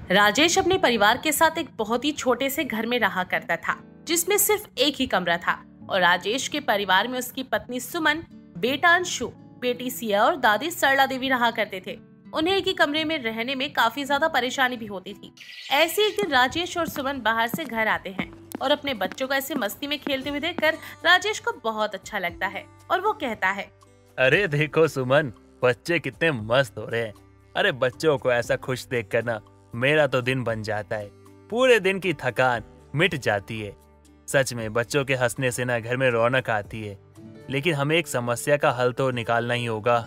राजेश अपने परिवार के साथ एक बहुत ही छोटे से घर में रहा करता था, जिसमें सिर्फ एक ही कमरा था। और राजेश के परिवार में उसकी पत्नी सुमन, बेटा अंशु, बेटी सिया और दादी सरला देवी रहा करते थे। उन्हें एक ही कमरे में रहने में काफी ज्यादा परेशानी भी होती थी। ऐसे एक दिन राजेश और सुमन बाहर से घर आते हैं और अपने बच्चों को ऐसे मस्ती में खेलते हुए देखकर राजेश को बहुत अच्छा लगता है और वो कहता है, अरे देखो सुमन, बच्चे कितने मस्त हो रहे हैं। अरे बच्चों को ऐसा खुश देखकर ना मेरा तो दिन बन जाता है। पूरे दिन की थकान मिट जाती है। सच में बच्चों के हंसने से ना घर में रौनक आती है। लेकिन हमें एक समस्या का हल तो निकालना ही होगा।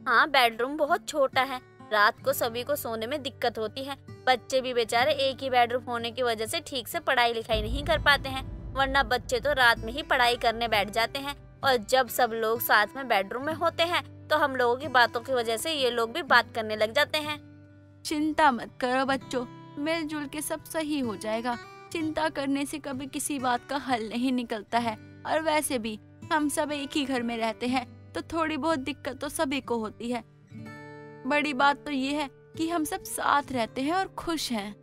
हाँ, बेडरूम बहुत छोटा है। रात को सभी को सोने में दिक्कत होती है। बच्चे भी बेचारे एक ही बेडरूम होने की वजह से ठीक से पढ़ाई लिखाई नहीं कर पाते हैं, वरना बच्चे तो रात में ही पढ़ाई करने बैठ जाते हैं। और जब सब लोग साथ में बेडरूम में होते हैं तो हम लोगों की बातों की वजह से ये लोग भी बात करने लग जाते हैं। चिंता मत करो बच्चों, मिलजुल के सब सही हो जाएगा। चिंता करने से कभी किसी बात का हल नहीं निकलता है। और वैसे भी हम सब एक ही घर में रहते हैं तो थोड़ी बहुत दिक्कत तो सभी को होती है। बड़ी बात तो ये है कि हम सब साथ रहते हैं और खुश हैं।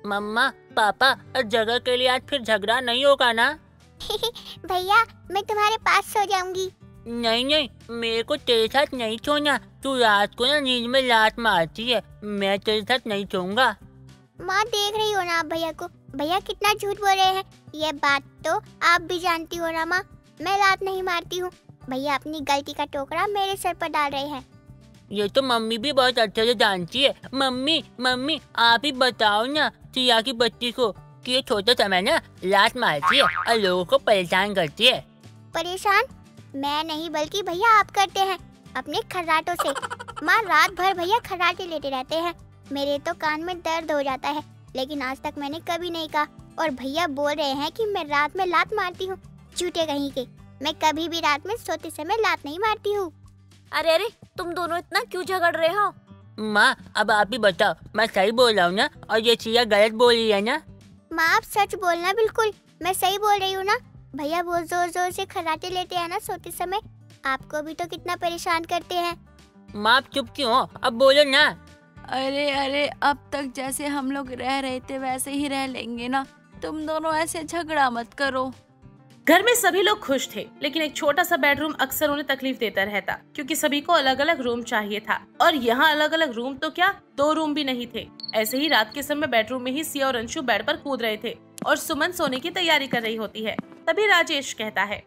मम्मा पापा, जगह के लिए आज फिर झगड़ा नहीं होगा ना? भैया मैं तुम्हारे पास सो जाऊंगी। नहीं, मेरे को तेरे साथ नहीं सोना। तू रात को ना नींद में लात मारती है। मैं तेरे साथ नहीं सोऊंगा। माँ देख रही हो ना आप भैया को, भैया कितना झूठ बोल रहे हैं। ये बात तो आप भी जानती हो ना माँ, मैं लात नहीं मारती हूँ। भैया अपनी गलती का टोकरा मेरे सर पर डाल रहे हैं। ये तो मम्मी भी बहुत अच्छे से जानती है। मम्मी आप ही बताओ ना सिया की बच्ची को कि ये छोटे समय ना लात मारती है और लोगों को परेशान करती है। परेशान मैं नहीं बल्कि भैया आप करते हैं अपने खर्राटों से। माँ रात भर भैया खर्राटे लेते रहते हैं, मेरे तो कान में दर्द हो जाता है। लेकिन आज तक मैंने कभी नहीं कहा और भैया बोल रहे हैं कि मैं रात में लात मारती हूँ। झूठे कहीं के, मैं कभी भी रात में सोते समय लात नहीं मारती हूँ। अरे तुम दोनों इतना क्यों झगड़ रहे हो? माँ अब आप ही बताओ, मैं सही बोल रहा हूँ ना और ये सिया गलत बोल रही है ना? माँ आप सच बोलना, बिल्कुल मैं सही बोल रही हूँ ना। भैया बहुत जोर जोर से खर्राटे लेते हैं ना सोते समय, आपको भी तो कितना परेशान करते हैं। माँ आप चुप क्यों हो, अब बोलो ना। अरे अब तक जैसे हम लोग रह रहे थे वैसे ही रह लेंगे ना। तुम दोनों ऐसे झगड़ा मत करो। घर में सभी लोग खुश थे, लेकिन एक छोटा सा बेडरूम अक्सर उन्हें तकलीफ देता रहता, क्योंकि सभी को अलग अलग रूम चाहिए था। और यहाँ अलग अलग रूम तो क्या, 2 रूम भी नहीं थे। ऐसे ही रात के समय बेडरूम में ही सिया और अंशु बेड पर कूद रहे थे और सुमन सोने की तैयारी कर रही होती है। तभी राजेश कहता है,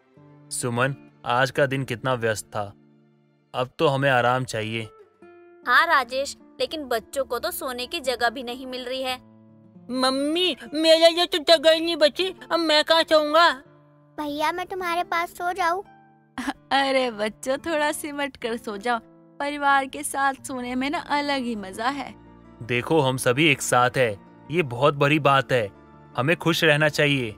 सुमन आज का दिन कितना व्यस्त था, अब तो हमें आराम चाहिए। हाँ राजेश, लेकिन बच्चों को तो सोने की जगह भी नहीं मिल रही है। मम्मी मेरे लिए तो जगह ही नहीं बची, अब मैं कहाँ सोऊंगा? भैया मैं तुम्हारे पास सो जाऊँ? अरे बच्चों थोड़ा सिमट कर सो जाओ, परिवार के साथ सोने में ना अलग ही मजा है। देखो हम सभी एक साथ है, ये बहुत बड़ी बात है। हमें खुश रहना चाहिए।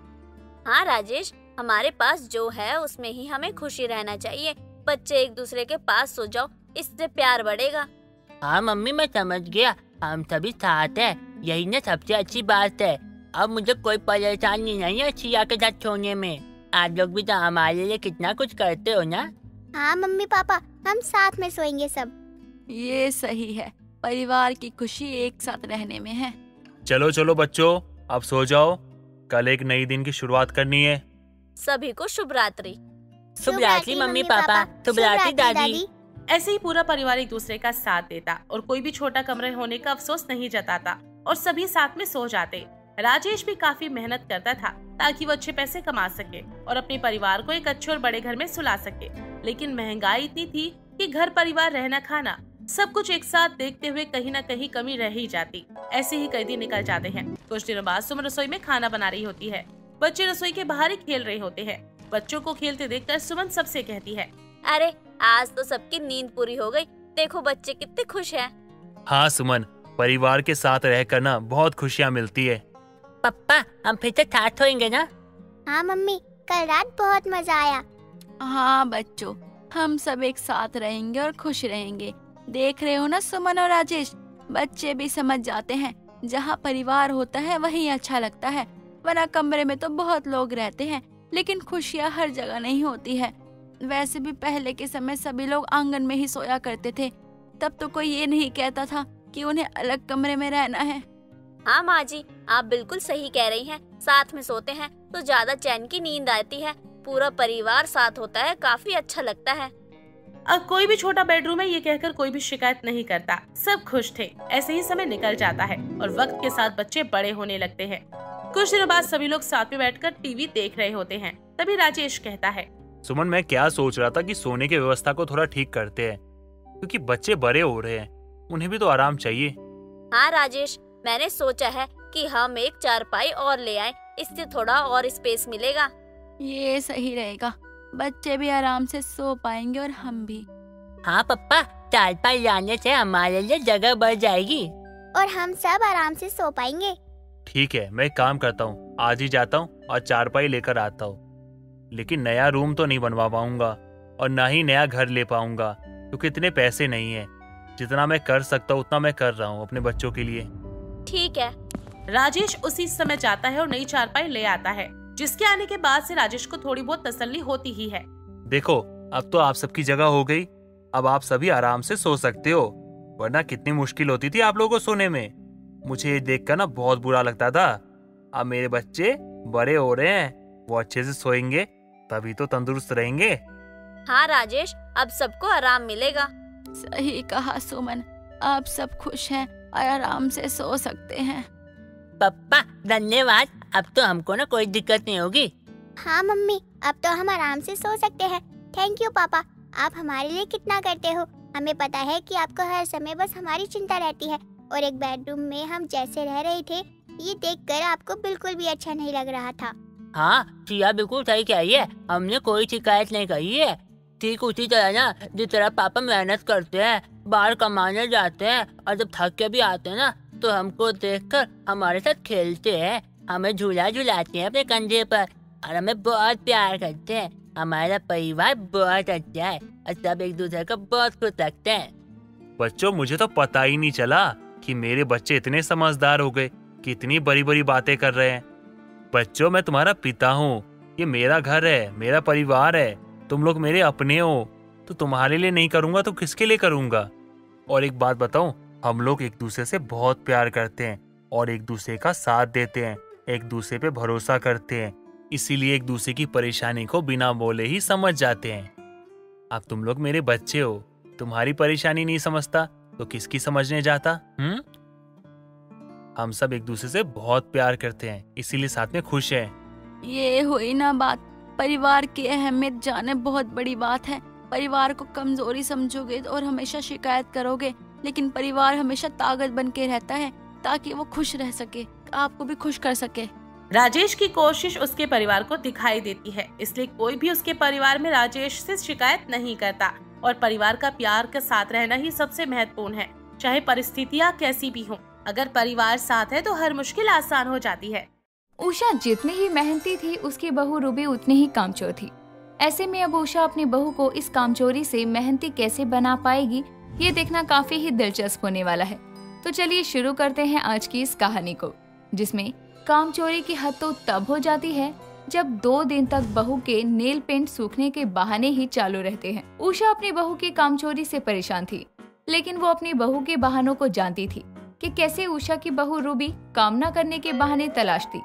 हाँ राजेश, हमारे पास जो है उसमें ही हमें खुशी रहना चाहिए। बच्चे एक दूसरे के पास सो जाओ, इससे प्यार बढ़ेगा। हाँ मम्मी मैं समझ गया, हम सभी साथ है, यही ना सबसे अच्छी बात है। अब मुझे कोई परेशानी नहीं है सिया के साथ सोने में। आप लोग भी तो हमारे लिए कितना कुछ करते हो ना। हाँ मम्मी पापा, हम साथ में सोएंगे सब। ये सही है, परिवार की खुशी एक साथ रहने में है। चलो बच्चों अब सो जाओ, कल एक नई दिन की शुरुआत करनी है। सभी को शुभ रात्रि। शुभ रात्रि मम्मी पापा, शुभ रात्रि दादी। ऐसे ही पूरा परिवार एक दूसरे का साथ देता और कोई भी छोटा कमरे होने का अफसोस नहीं जताता और सभी साथ में सो जाते। राजेश भी काफी मेहनत करता था ताकि वो अच्छे पैसे कमा सके और अपने परिवार को एक अच्छे और बड़े घर में सुला सके। लेकिन महंगाई इतनी थी कि घर परिवार रहना खाना सब कुछ एक साथ देखते हुए कहीं न कहीं कमी रह ही जाती। ऐसे ही कई दिन निकल जाते हैं। कुछ दिनों बाद सुमन रसोई में खाना बना रही होती है। बच्चे रसोई के बाहर ही खेल रहे होते हैं। बच्चों को खेलते देखकर सुमन सबसे कहती है, अरे आज तो सबकी नींद पूरी हो गई, देखो बच्चे कितने खुश हैं। हाँ सुमन, परिवार के साथ रहकर ना बहुत खुशियाँ मिलती है। पापा हम फिर से साथ सोएंगे ना? हाँ मम्मी, कल रात बहुत मजा आया। हाँ बच्चों, हम सब एक साथ रहेंगे और खुश रहेंगे। देख रहे हो ना सुमन और राजेश, बच्चे भी समझ जाते हैं जहाँ परिवार होता है वहीं अच्छा लगता है। वरना कमरे में तो बहुत लोग रहते हैं लेकिन खुशियाँ हर जगह नहीं होती है। वैसे भी पहले के समय सभी लोग आंगन में ही सोया करते थे, तब तो कोई ये नहीं कहता था कि उन्हें अलग कमरे में रहना है। हाँ माँ जी, आप बिल्कुल सही कह रही हैं। साथ में सोते हैं तो ज्यादा चैन की नींद आती है। पूरा परिवार साथ होता है, काफी अच्छा लगता है। अब कोई भी छोटा बेडरूम है ये कहकर कोई भी शिकायत नहीं करता। सब खुश थे। ऐसे ही समय निकल जाता है और वक्त के साथ बच्चे बड़े होने लगते हैं। कुछ दिनों बाद सभी लोग साथ में बैठकर टीवी देख रहे होते हैं। तभी राजेश कहता है, सुमन, मैं क्या सोच रहा था कि सोने की व्यवस्था को थोड़ा ठीक करते हैं, क्योंकि बच्चे बड़े हो रहे हैं, उन्हें भी तो आराम चाहिए। हाँ राजेश, मैंने सोचा है कि हम एक चारपाई और ले आएं, इससे थोड़ा और स्पेस मिलेगा। ये सही रहेगा, बच्चे भी आराम से सो पाएंगे और हम भी। हाँ पप्पा, चारपाई लाने से हमारे लिए जगह बढ़ जाएगी और हम सब आराम से सो पाएंगे। ठीक है, मैं एक काम करता हूँ, आज ही जाता हूँ और चारपाई लेकर आता हूँ। लेकिन नया रूम तो नहीं बनवा पाऊंगा और ना ही नया घर ले पाऊंगा, क्योंकि इतने पैसे नहीं है। जितना मैं कर सकता हूँ उतना मैं कर रहा हूँ अपने बच्चों के लिए। ठीक है। राजेश उसी समय जाता है और नई चारपाई ले आता है, जिसके आने के बाद से राजेश को थोड़ी बहुत तसल्ली होती ही है। देखो, अब तो आप सबकी जगह हो गई, अब आप सभी आराम से सो सकते हो, वरना कितनी मुश्किल होती थी आप लोगों को सोने में। मुझे ये देखकर ना बहुत बुरा लगता था। अब मेरे बच्चे बड़े हो रहे हैं, वो अच्छे से सोएंगे तभी तो तंदुरुस्त रहेंगे। हाँ राजेश, अब सबको आराम मिलेगा। सही कहा सुमन, आप सब खुश हैं और आराम से सो सकते हैं। पप्पा धन्यवाद, अब तो हमको ना कोई दिक्कत नहीं होगी। हाँ मम्मी, अब तो हम आराम से सो सकते हैं। थैंक यू पापा, आप हमारे लिए कितना करते हो। हमें पता है कि आपको हर समय बस हमारी चिंता रहती है, और एक बेडरूम में हम जैसे रह रहे थे ये देखकर आपको बिल्कुल भी अच्छा नहीं लग रहा था। हाँ चिया बिल्कुल सही कह रही है, हमने कोई शिकायत नहीं कही है। ठीक उसी तरह ना जिस तरह पापा मेहनत करते हैं, बाहर कमाने जाते हैं और जब थक के भी आते हैं ना तो हमको देखकर हमारे साथ खेलते हैं, हमें झूला झुलाते हैं अपने कंधे पर और हमें बहुत प्यार करते हैं। हमारा परिवार बहुत अच्छा है और सब एक दूसरे को बहुत खुश रखते हैं। बच्चों, मुझे तो पता ही नहीं चला कि मेरे बच्चे इतने समझदार हो गए कि इतनी बड़ी बड़ी बातें कर रहे हैं। बच्चों, मैं तुम्हारा पिता हूँ, ये मेरा घर है, मेरा परिवार है, तुम लोग मेरे अपने हो, तो तुम्हारे लिए नहीं करूँगा तो किसके लिए करूँगा। और एक बात बताऊँ, हम लोग एक दूसरे से बहुत प्यार करते हैं और एक दूसरे का साथ देते हैं, एक दूसरे पे भरोसा करते हैं, इसीलिए एक दूसरे की परेशानी को बिना बोले ही समझ जाते हैं। अब तुम लोग मेरे बच्चे हो, तुम्हारी परेशानी नहीं समझता तो किसकी समझने जाता। हम सब एक दूसरे से बहुत प्यार करते हैं, इसीलिए साथ में खुश हैं। ये हुई ना बात, परिवार की अहमियत जाने बहुत बड़ी बात है। परिवार को कमजोरी समझोगे और हमेशा शिकायत करोगे, लेकिन परिवार हमेशा ताकत बन के रहता है ताकि वो खुश रह सके, आपको भी खुश कर सके। राजेश की कोशिश उसके परिवार को दिखाई देती है, इसलिए कोई भी उसके परिवार में राजेश से शिकायत नहीं करता और परिवार का प्यार के साथ रहना ही सबसे महत्वपूर्ण है, चाहे परिस्थितियाँ कैसी भी हों। अगर परिवार साथ है तो हर मुश्किल आसान हो जाती है। उषा जितनी ही मेहनती थी, उसकी बहू रूबी उतनी ही कामचोर थी। ऐसे में अब उषा अपनी बहू को इस कामचोरी से मेहनती कैसे बना पाएगी, ये देखना काफी ही दिलचस्प होने वाला है। तो चलिए शुरू करते हैं आज की इस कहानी को, जिसमें कामचोरी की हद तो तब हो जाती है जब 2 दिन तक बहू के नेल पेंट सूखने के बहाने ही चालू रहते हैं। उषा अपनी बहू की कामचोरी से परेशान थी, लेकिन वो अपनी बहू के बहानों को जानती थी कि कैसे उषा की बहू रूबी काम न करने के बहाने तलाशती।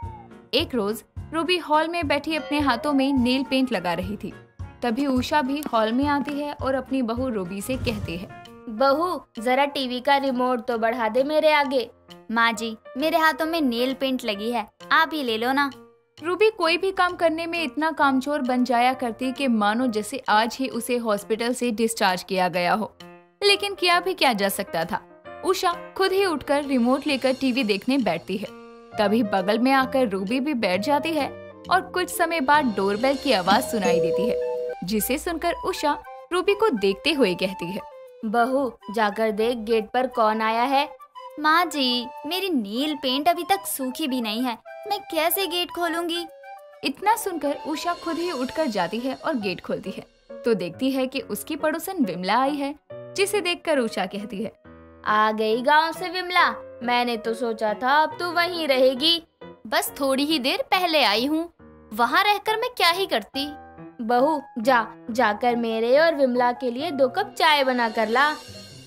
एक रोज रूबी हॉल में बैठी अपने हाथों में नेल पेंट लगा रही थी। तभी उषा भी हॉल में आती है और अपनी बहू रूबी से कहती है, बहू जरा टीवी का रिमोट तो बढ़ा दे मेरे आगे। माँ जी, मेरे हाथों में नेल पेंट लगी है, आप ही ले लो ना। रूबी कोई भी काम करने में इतना कामचोर बन जाया करती कि मानो जैसे आज ही उसे हॉस्पिटल से डिस्चार्ज किया गया हो। लेकिन किया भी क्या जा सकता था। उषा खुद ही उठकर रिमोट लेकर टीवी देखने बैठती है। तभी बगल में आकर रूबी भी बैठ जाती है और कुछ समय बाद डोरबेल की आवाज सुनाई देती है, जिसे सुनकर उषा रूबी को देखते हुए कहती है, बहू जाकर देख गेट पर कौन आया है। माँ जी, मेरी नील पेंट अभी तक सूखी भी नहीं है, मैं कैसे गेट खोलूंगी। इतना सुनकर उषा खुद ही उठकर जाती है और गेट खोलती है तो देखती है कि उसकी पड़ोसन विमला आई है, जिसे देखकर उषा कहती है, आ गई गांव से विमला, मैंने तो सोचा था अब तू वहीं रहेगी। बस थोड़ी ही देर पहले आई हूँ, वहाँ रहकर मैं क्या ही करती। बहू जाकर मेरे और विमला के लिए 2 कप चाय बना कर ला।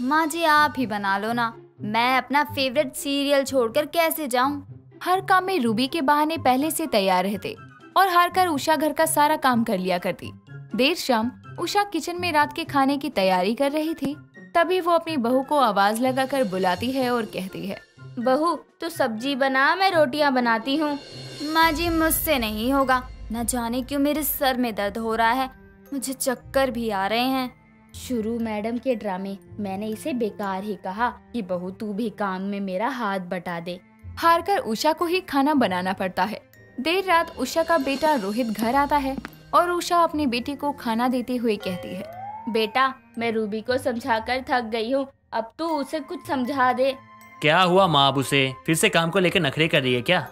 माँ जी आप ही बना लो ना, मैं अपना फेवरेट सीरियल छोड़कर कैसे जाऊं? हर काम में रूबी के बहाने पहले से तैयार रहते और हार कर उषा घर का सारा काम कर लिया करती। देर शाम उषा किचन में रात के खाने की तैयारी कर रही थी। तभी वो अपनी बहू को आवाज लगाकर बुलाती है और कहती है, बहू तू सब्जी बना, मैं रोटियां बनाती हूँ। माँ जी मुझसे नहीं होगा, न जाने क्यों मेरे सर में दर्द हो रहा है, मुझे चक्कर भी आ रहे हैं। शुरू मैडम के ड्रामे, मैंने इसे बेकार ही कहा कि बहू तू भी काम में मेरा हाथ बटा दे। हार कर उषा को ही खाना बनाना पड़ता है। देर रात उषा का बेटा रोहित घर आता है और उषा अपनी बेटी को खाना देते हुए कहती है, बेटा मैं रूबी को समझाकर थक गई हूँ, अब तू उसे कुछ समझा दे। क्या हुआ माँ, अब उसे फिर से काम को लेकर नखरे कर रही है क्या?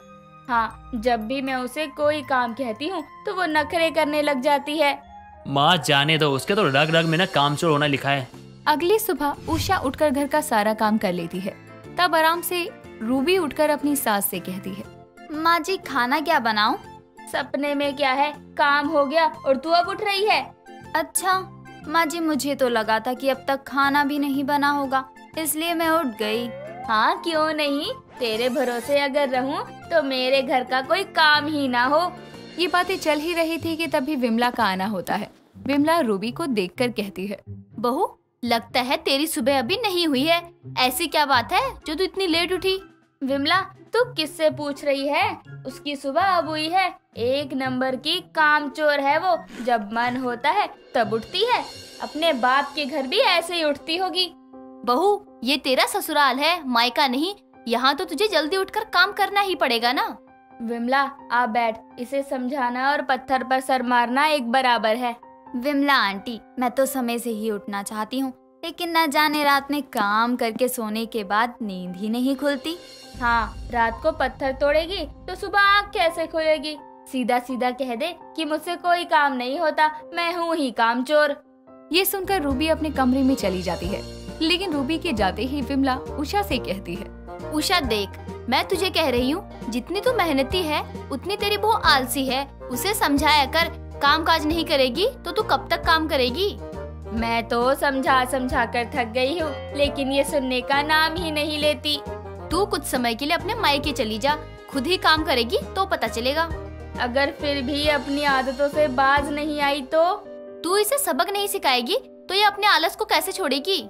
हाँ, जब भी मैं उसे कोई काम कहती हूँ तो वो नखरे करने लग जाती है। माँ जाने दो, उसके तो रग रग में ना कामचोर होना लिखा है। अगली सुबह उषा उठकर घर का सारा काम कर लेती है। तब आराम से रूबी उठकर अपनी सास से कहती है, माँ जी खाना क्या बनाऊं? सपने में क्या है, काम हो गया और तू अब उठ रही है। अच्छा माँ जी, मुझे तो लगा था कि अब तक खाना भी नहीं बना होगा, इसलिए मैं उठ गई। हाँ क्यों नहीं, तेरे भरोसे अगर रहूं तो मेरे घर का कोई काम ही ना हो। ये बातें चल ही रही थी कि तभी विमला का आना होता है। विमला रूबी को देखकर कहती है, बहू लगता है तेरी सुबह अभी नहीं हुई है, ऐसी क्या बात है जो तू इतनी लेट उठी? विमला तू किससे पूछ रही है, उसकी सुबह अब हुई है। एक नंबर की कामचोर है वो, जब मन होता है तब उठती है। अपने बाप के घर भी ऐसे ही उठती होगी। बहू ये तेरा ससुराल है, मायका नहीं, यहाँ तो तुझे जल्दी उठकर काम करना ही पड़ेगा ना। विमला आ बैठ, इसे समझाना और पत्थर पर सर मारना एक बराबर है। विमला आंटी, मैं तो समय से ही उठना चाहती हूँ, लेकिन न जाने रात में काम करके सोने के बाद नींद ही नहीं खुलती। हाँ, रात को पत्थर तोड़ेगी तो सुबह आँख कैसे खुलेगी? सीधा सीधा कह दे कि मुझसे कोई काम नहीं होता, मैं हूँ ही कामचोर। ये सुनकर रूबी अपने कमरे में चली जाती है, लेकिन रूबी के जाते ही विमला उषा से कहती है, उषा देख, मैं तुझे कह रही हूँ, जितनी तू मेहनती है उतनी तेरी बहू आलसी है। उसे समझाया कर, काम काज नहीं करेगी तो तू कब तक काम करेगी? मैं तो समझा समझा कर थक गई हूँ, लेकिन ये सुनने का नाम ही नहीं लेती। तू कुछ समय के लिए अपने मायके चली जा, खुद ही काम करेगी तो पता चलेगा। अगर फिर भी अपनी आदतों से बाज नहीं आई तो? तू इसे सबक नहीं सिखाएगी तो ये अपने आलस को कैसे छोड़ेगी?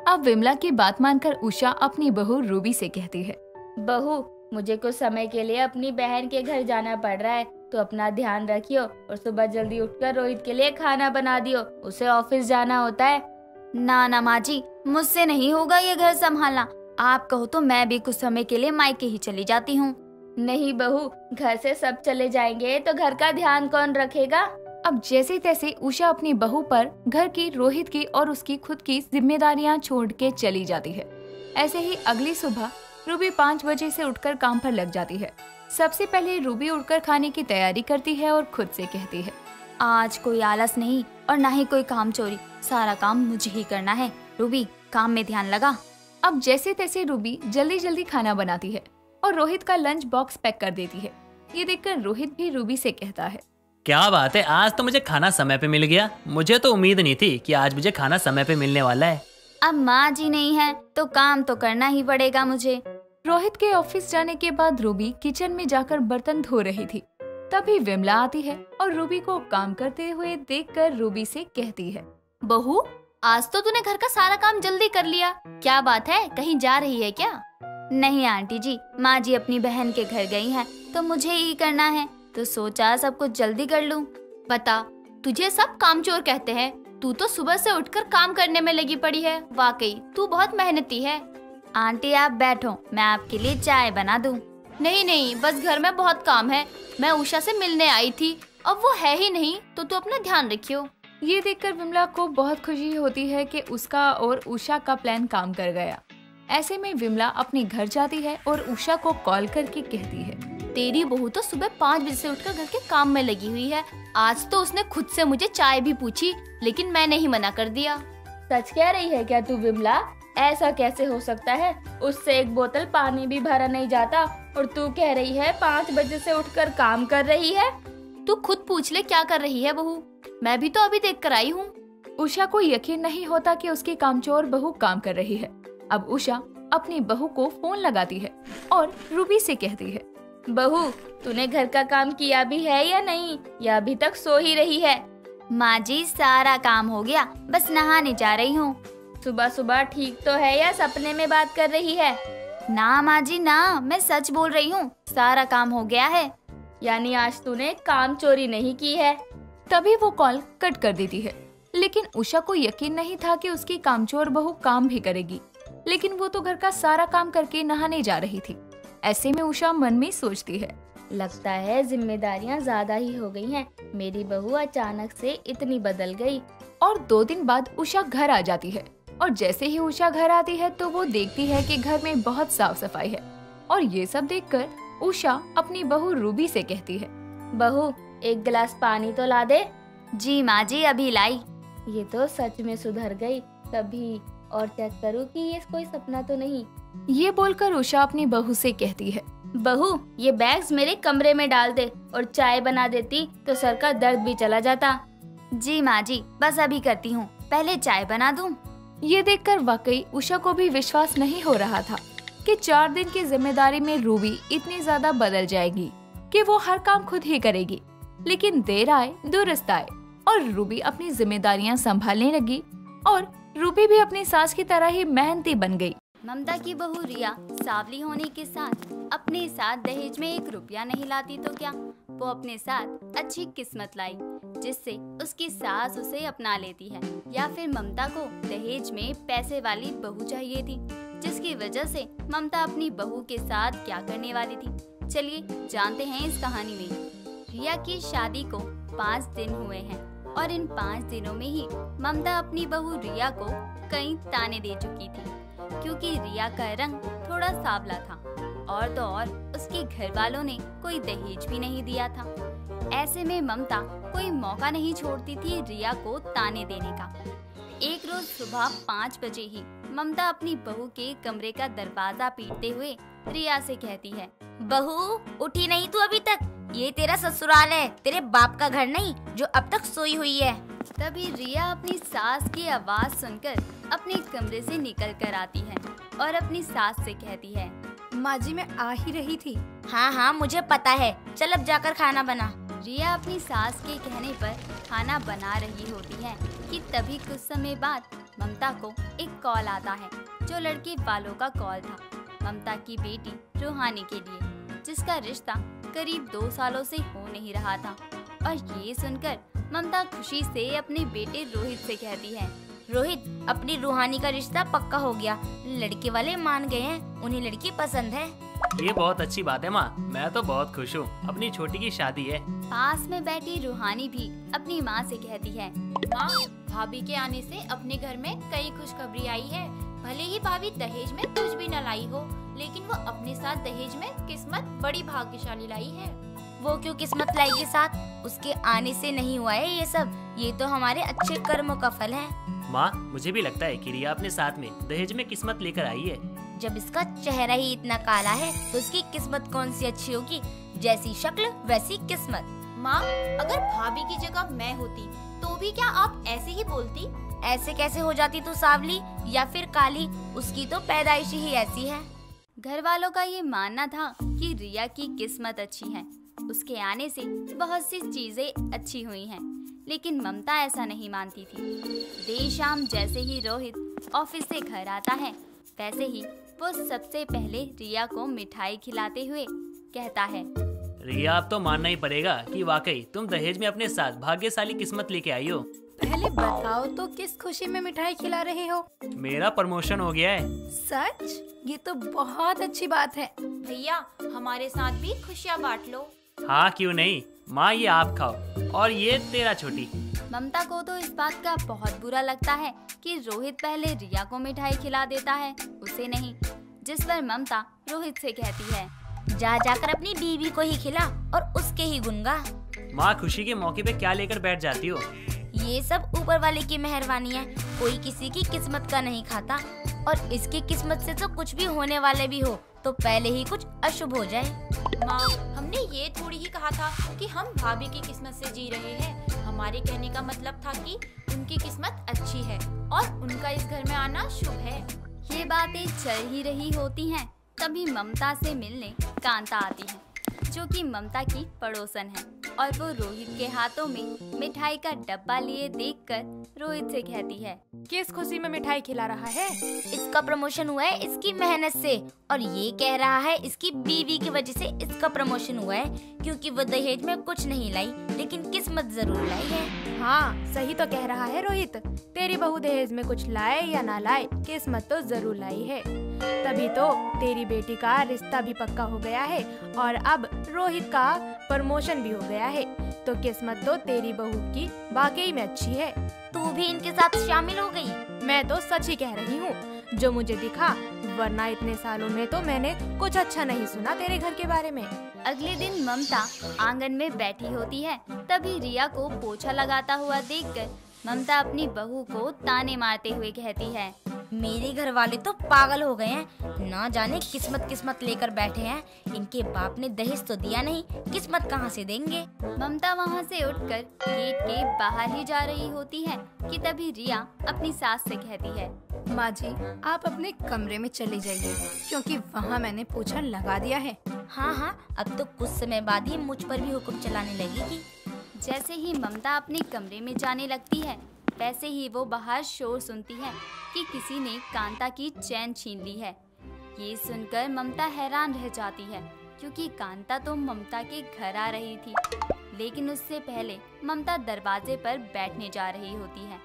अब विमला की बात मानकर उषा अपनी बहू रूबी से कहती है, बहू मुझे कुछ समय के लिए अपनी बहन के घर जाना पड़ रहा है, तो अपना ध्यान रखियो और सुबह जल्दी उठकर रोहित के लिए खाना बना दियो, उसे ऑफिस जाना होता है। ना ना माँ जी, मुझसे नहीं होगा ये घर संभालना, आप कहो तो मैं भी कुछ समय के लिए मायके ही चली जाती हूँ। नहीं बहू, घर से सब चले जाएंगे तो घर का ध्यान कौन रखेगा? अब जैसे तैसे उषा अपनी बहू पर घर की, रोहित की और उसकी खुद की जिम्मेदारियां छोड़ के चली जाती है। ऐसे ही अगली सुबह रूबी 5 बजे से उठकर काम पर लग जाती है। सबसे पहले रूबी उठकर खाने की तैयारी करती है और खुद से कहती है, आज कोई आलस नहीं और ना ही कोई काम चोरी, सारा काम मुझे ही करना है। रूबी काम में ध्यान लगा। अब जैसे तैसे रूबी जल्दी जल्दी खाना बनाती है और रोहित का लंच बॉक्स पैक कर देती है। ये देखकर रोहित भी रूबी से कहता है, क्या बात है, आज तो मुझे खाना समय पे मिल गया। मुझे तो उम्मीद नहीं थी कि आज मुझे खाना समय पे मिलने वाला है। अब माँ जी नहीं है तो काम तो करना ही पड़ेगा मुझे। रोहित के ऑफिस जाने के बाद रूबी किचन में जाकर बर्तन धो रही थी। तभी विमला आती है और रूबी को काम करते हुए देखकर रूबी से कहती है, बहू आज तो तूने घर का सारा काम जल्दी कर लिया, क्या बात है, कहीं जा रही है क्या? नहीं आंटी जी, माँ जी अपनी बहन के घर गई हैं, तो मुझे ही करना है, तो सोचा सब कुछ जल्दी कर लूं। बता, तुझे सब कामचोर कहते हैं, तू तो सुबह से उठकर काम करने में लगी पड़ी है। वाकई तू बहुत मेहनती है। आंटी आप बैठो, मैं आपके लिए चाय बना दूं। नहीं नहीं, बस घर में बहुत काम है, मैं उषा से मिलने आई थी, अब वो है ही नहीं, तो तू अपना ध्यान रखियो। ये देखकर विमला को बहुत खुशी होती है कि उसका और उषा का प्लान काम कर गया। ऐसे में विमला अपने घर जाती है और उषा को कॉल करके कहती है, तेरी बहू तो सुबह 5 बजे से उठकर घर के काम में लगी हुई है। आज तो उसने खुद से मुझे चाय भी पूछी, लेकिन मैंने ही मना कर दिया। सच कह रही है क्या तू विमला? ऐसा कैसे हो सकता है? उससे एक बोतल पानी भी भरा नहीं जाता और तू कह रही है 5 बजे से उठकर काम कर रही है। तू खुद पूछ ले क्या कर रही है बहू, मैं भी तो अभी देख कर आई हूँ। उषा को यकीन नहीं होता कि उसकी कामचोर बहू काम कर रही है। अब उषा अपनी बहू को फोन लगाती है और रूबी से कहती है, बहू तूने घर का काम किया भी है या नहीं, या अभी तक सो ही रही है? माँ जी सारा काम हो गया, बस नहाने जा रही हूँ। सुबह सुबह ठीक तो है या सपने में बात कर रही है? ना माँ जी ना, मैं सच बोल रही हूँ, सारा काम हो गया है। यानी आज तूने काम चोरी नहीं की है? तभी वो कॉल कट कर देती है। लेकिन उषा को यकीन नहीं था कि उसकी कामचोर बहू काम भी करेगी, लेकिन वो तो घर का सारा काम करके नहाने जा रही थी। ऐसे में उषा मन में सोचती है, लगता है जिम्मेदारियां ज्यादा ही हो गई हैं। मेरी बहू अचानक से इतनी बदल गई। और 2 दिन बाद उषा घर आ जाती है और जैसे ही उषा घर आती है तो वो देखती है कि घर में बहुत साफ सफाई है। और ये सब देखकर उषा अपनी बहू रूबी से कहती है, बहू एक गिलास पानी तो ला दे। जी माँ जी अभी लाई। ये तो सच में सुधर गई। कभी और चेक करूँ कि ये कोई सपना तो नहीं। ये बोलकर उषा अपनी बहू से कहती है, बहू ये बैग्स मेरे कमरे में डाल दे और चाय बना देती तो सर का दर्द भी चला जाता। जी माँ जी बस अभी करती हूँ, पहले चाय बना दूँ। ये देखकर वाकई उषा को भी विश्वास नहीं हो रहा था कि 4 दिन की जिम्मेदारी में रूबी इतनी ज्यादा बदल जाएगी कि वो हर काम खुद ही करेगी। लेकिन देर आए दुरुस्त आए और रूबी अपनी जिम्मेदारियां संभालने लगी और रूबी भी अपनी सास की तरह ही मेहनती बन गई। ममता की बहू रिया सावली होने के साथ अपने साथ दहेज में 1 रुपया नहीं लाती तो क्या, वो अपने साथ अच्छी किस्मत लाई जिससे उसकी सास उसे अपना लेती है। या फिर ममता को दहेज में पैसे वाली बहू चाहिए थी, जिसकी वजह से ममता अपनी बहू के साथ क्या करने वाली थी। चलिए जानते हैं इस कहानी में। रिया की शादी को 5 दिन हुए हैं और इन 5 दिनों में ही ममता अपनी बहू रिया को कई ताने दे चुकी थी, क्योंकि रिया का रंग थोड़ा सांवला था और तो और उसके घर वालों ने कोई दहेज भी नहीं दिया था। ऐसे में ममता कोई मौका नहीं छोड़ती थी रिया को ताने देने का। एक रोज सुबह 5 बजे ही ममता अपनी बहू के कमरे का दरवाजा पीटते हुए रिया से कहती है, बहू उठी नहीं तू अभी तक? ये तेरा ससुराल है, तेरे बाप का घर नहीं जो अब तक सोई हुई है। तभी रिया अपनी सास की आवाज सुनकर अपने कमरे से निकल कर आती है और अपनी सास से कहती है, माँ जी मैं आ ही रही थी। हाँ हाँ मुझे पता है, चल अब जाकर खाना बना। रिया अपनी सास के कहने पर खाना बना रही होती है कि तभी कुछ समय बाद ममता को एक कॉल आता है, जो लड़के वालों का कॉल था ममता की बेटी रूहानी के लिए, जिसका रिश्ता करीब 2 सालों से हो नहीं रहा था। और ये सुनकर ममता खुशी से अपने बेटे रोहित से कहती है, रोहित अपनी रूहानी का रिश्ता पक्का हो गया, लड़के वाले मान गए हैं, उन्हें लड़की पसंद है। ये बहुत अच्छी बात है माँ, मैं तो बहुत खुश हूँ, अपनी छोटी की शादी है। पास में बैठी रूहानी भी अपनी माँ से कहती है, माँ भाभी के आने से अपने घर में कई खुशखबरी आई है। भले ही भाभी दहेज में कुछ भी न लाई हो, लेकिन वो अपने साथ दहेज में किस्मत बड़ी भाग्यशाली लाई है। वो क्यों किस्मत लाएगी साथ? उसके आने से नहीं हुआ है ये सब, ये तो हमारे अच्छे कर्मों का फल है। माँ मुझे भी लगता है कि रिया अपने साथ में दहेज में किस्मत लेकर आई है। जब इसका चेहरा ही इतना काला है तो इसकी किस्मत कौन सी अच्छी होगी? जैसी शक्ल वैसी किस्मत। माँ अगर भाभी की जगह मैं होती तो भी क्या आप ऐसे ही बोलती? ऐसे कैसे हो जाती तू सांवली या फिर काली? उसकी तो पैदाइश ही ऐसी है। घर वालों का ये मानना था कि रिया की किस्मत अच्छी है, उसके आने से बहुत सी चीजें अच्छी हुई हैं, लेकिन ममता ऐसा नहीं मानती थी। देर शाम जैसे ही रोहित ऑफिस से घर आता है, वैसे ही वो सबसे पहले रिया को मिठाई खिलाते हुए कहता है, रिया अब तो मानना ही पड़ेगा कि वाकई तुम दहेज में अपने साथ भाग्यशाली किस्मत लेके आई हो। पहले बताओ तो किस खुशी में मिठाई खिला रहे हो? मेरा प्रमोशन हो गया है। सच? ये तो बहुत अच्छी बात है। भैया हमारे साथ भी खुशियाँ बांट लो। हाँ क्यों नहीं माँ, ये आप खाओ और ये तेरा छोटी। ममता को तो इस बात का बहुत बुरा लगता है कि रोहित पहले रिया को मिठाई खिला देता है, उसे नहीं। जिस पर ममता रोहित से कहती है, जा जाकर अपनी बीवी को ही खिला और उसके ही गुण गा। माँ खुशी के मौके पे क्या लेकर बैठ जाती हो? ये सब ऊपर वाले की मेहरबानी है, कोई किसी की किस्मत का नहीं खाता। और इसकी किस्मत से तो कुछ भी होने वाले भी हो तो पहले ही कुछ अशुभ हो जाए। माँ हमने ये थोड़ी ही कहा था कि हम भाभी की किस्मत से जी रहे हैं। हमारे कहने का मतलब था कि उनकी किस्मत अच्छी है और उनका इस घर में आना शुभ है। ये बातें चल ही रही होती हैं, तभी ममता से मिलने कांता आती है, जो कि ममता की पड़ोसन है, और वो रोहित के हाथों में मिठाई का डब्बा लिए देखकर रोहित से कहती है, किस खुशी में मिठाई खिला रहा है? इसका प्रमोशन हुआ है इसकी मेहनत से, और ये कह रहा है इसकी बीवी की वजह से इसका प्रमोशन हुआ है, क्योंकि वो दहेज में कुछ नहीं लाई लेकिन किस्मत जरूर लाई है। हाँ, सही तो कह रहा है रोहित। तेरी बहू दहेज में कुछ लाए या ना लाए, किस्मत तो जरूर लाई है। तभी तो तेरी बेटी का रिश्ता भी पक्का हो गया है और अब रोहित का प्रमोशन भी हो गया है, तो किस्मत तो तेरी बहू की वाकई में अच्छी है। तू भी इनके साथ शामिल हो गई? मैं तो सच ही कह रही हूँ, जो मुझे दिखा, वरना इतने सालों में तो मैंने कुछ अच्छा नहीं सुना तेरे घर के बारे में। अगले दिन ममता आंगन में बैठी होती है, तभी रिया को पोछा लगाता हुआ देखकर ममता अपनी बहू को ताने मारते हुए कहती है, मेरे घर वाले तो पागल हो गए हैं, ना जाने किस्मत लेकर बैठे हैं। इनके बाप ने दहेज तो दिया नहीं, किस्मत कहाँ से देंगे। ममता वहाँ से उठकर गेट के बाहर ही जा रही होती है कि तभी रिया अपनी सास से कहती है, माँ जी, आप अपने कमरे में चले जाइए, क्योंकि वहाँ मैंने पोछा लगा दिया है। हाँ, अब तो कुछ समय बाद ही मुझ पर भी हुक्म चलाने लगेगी। जैसे ही ममता अपने कमरे में जाने लगती है, वैसे ही वो बाहर शोर सुनती है कि किसी ने कांता की चैन छीन ली है। ये सुनकर ममता हैरान रह जाती है, क्योंकि कांता तो ममता के घर आ रही थी, लेकिन उससे पहले ममता दरवाजे पर बैठने जा रही होती है।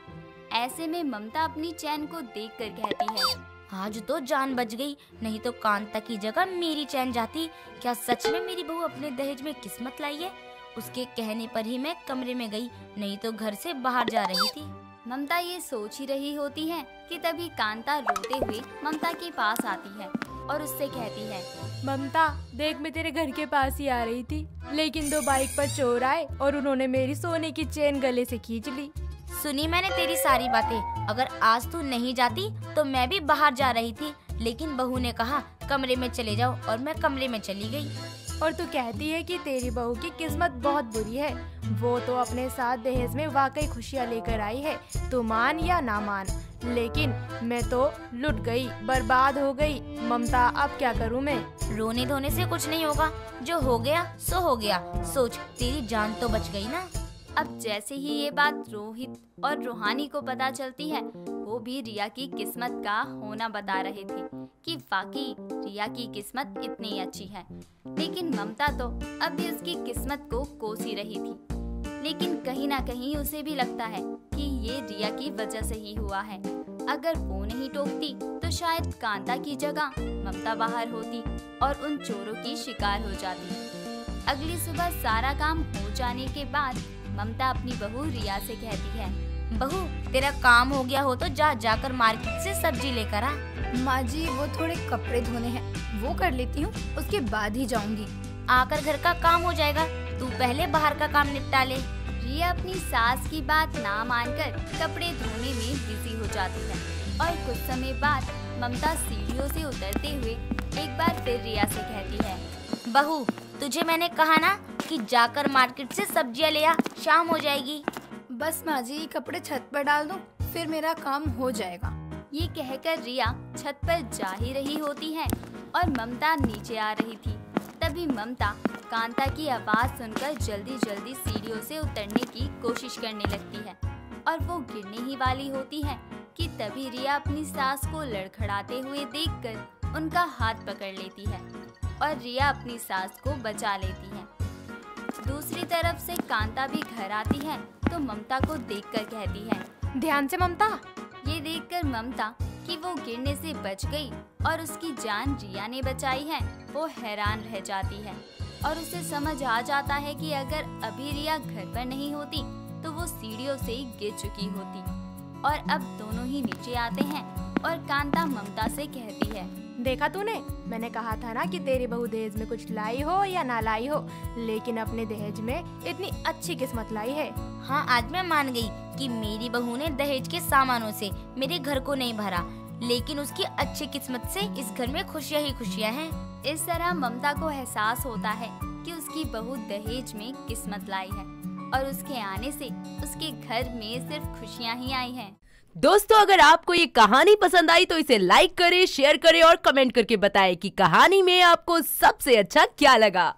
ऐसे में ममता अपनी चैन को देखकर कहती है, आज तो जान बच गई, नहीं तो कांता की जगह मेरी चैन जाती। क्या सच में मेरी बहू अपने दहेज में किस्मत लाई है? उसके कहने पर ही मैं कमरे में गई, नहीं तो घर से बाहर जा रही थी। ममता ये सोच ही रही होती है कि तभी कांता रोते हुए ममता के पास आती है और उससे कहती है, ममता देख, मैं तेरे घर के पास ही आ रही थी, लेकिन 2 बाइक पर चोर आए और उन्होंने मेरी सोने की चेन गले से खींच ली। सुनी मैंने तेरी सारी बातें। अगर आज तू नहीं जाती तो मैं भी बाहर जा रही थी, लेकिन बहू ने कहा कमरे में चले जाओ और मैं कमरे में चली गई। और तू कहती है कि तेरी बहू की किस्मत बहुत बुरी है। वो तो अपने साथ दहेज में वाकई खुशियाँ लेकर आई है, तू मान या ना मान, लेकिन मैं तो लुट गई, बर्बाद हो गई। ममता, अब क्या करूँ मैं? रोने धोने से कुछ नहीं होगा, जो हो गया सो हो गया। सोच, तेरी जान तो बच गई ना। अब जैसे ही ये बात रोहित और रूहानी को पता चलती है, वो भी रिया की किस्मत का होना बता रहे थे कि वाकई रिया की किस्मत इतनी अच्छी है। लेकिन ममता तो अब भी उसकी किस्मत को कोस ही रही थी, लेकिन कहीं ना कहीं उसे भी लगता है कि ये रिया की वजह से ही हुआ है। अगर वो नहीं टोकती तो शायद कांता की जगह ममता बाहर होती और उन चोरों की शिकार हो जाती। अगली सुबह सारा काम हो जाने के बाद ममता अपनी बहू रिया से कहती है, बहू, तेरा काम हो गया हो तो जाकर मार्केट से सब्जी लेकर आ। माँ जी, वो थोड़े कपड़े धोने हैं, वो कर लेती हूँ, उसके बाद ही जाऊंगी। आकर घर का काम हो जाएगा, तू पहले बाहर का काम निपटा ले। रिया अपनी सास की बात ना मानकर कपड़े धोने में बिजी हो जाती है और कुछ समय बाद ममता सीढ़ियों से उतरते हुए एक बार फिर रिया से कहती है, बहू, तुझे मैंने कहा ना कि जाकर मार्केट से सब्जियां ले आ, शाम हो जाएगी। बस माँ जी, कपड़े छत पर डाल दो, फिर मेरा काम हो जाएगा। ये कहकर रिया छत पर जा ही रही होती है और ममता नीचे आ रही थी। तभी ममता कांता की आवाज सुनकर जल्दी जल्दी सीढ़ियों से उतरने की कोशिश करने लगती है और वो गिरने ही वाली होती है कि तभी रिया अपनी सास को लड़खड़ाते हुए देखकर उनका हाथ पकड़ लेती है और रिया अपनी सास को बचा लेती है। दूसरी तरफ से कांता भी घर आती है तो ममता को देखकर कहती है, ध्यान से ममता। ये देखकर ममता कि वो गिरने से बच गई और उसकी जान रिया ने बचाई है, वो हैरान रह जाती है और उसे समझ आ जाता है कि अगर अभी रिया घर पर नहीं होती तो वो सीढ़ियों से गिर चुकी होती। और अब दोनों ही नीचे आते हैं और कांता ममता से कहती है, देखा तूने, मैंने कहा था ना कि तेरी बहू दहेज में कुछ लाई हो या ना लाई हो, लेकिन अपने दहेज में इतनी अच्छी किस्मत लाई है। हाँ, आज मैं मान गई कि मेरी बहू ने दहेज के सामानों से मेरे घर को नहीं भरा, लेकिन उसकी अच्छी किस्मत से इस घर में खुशियाँ ही खुशियाँ हैं। इस तरह ममता को एहसास होता है कि उसकी बहू दहेज में किस्मत लाई है और उसके आने से उसके घर में सिर्फ खुशियाँ ही आई हैं। दोस्तों अगर आपको ये कहानी पसंद आई तो इसे लाइक करें, शेयर करें और कमेंट करके बताएं कि कहानी में आपको सबसे अच्छा क्या लगा।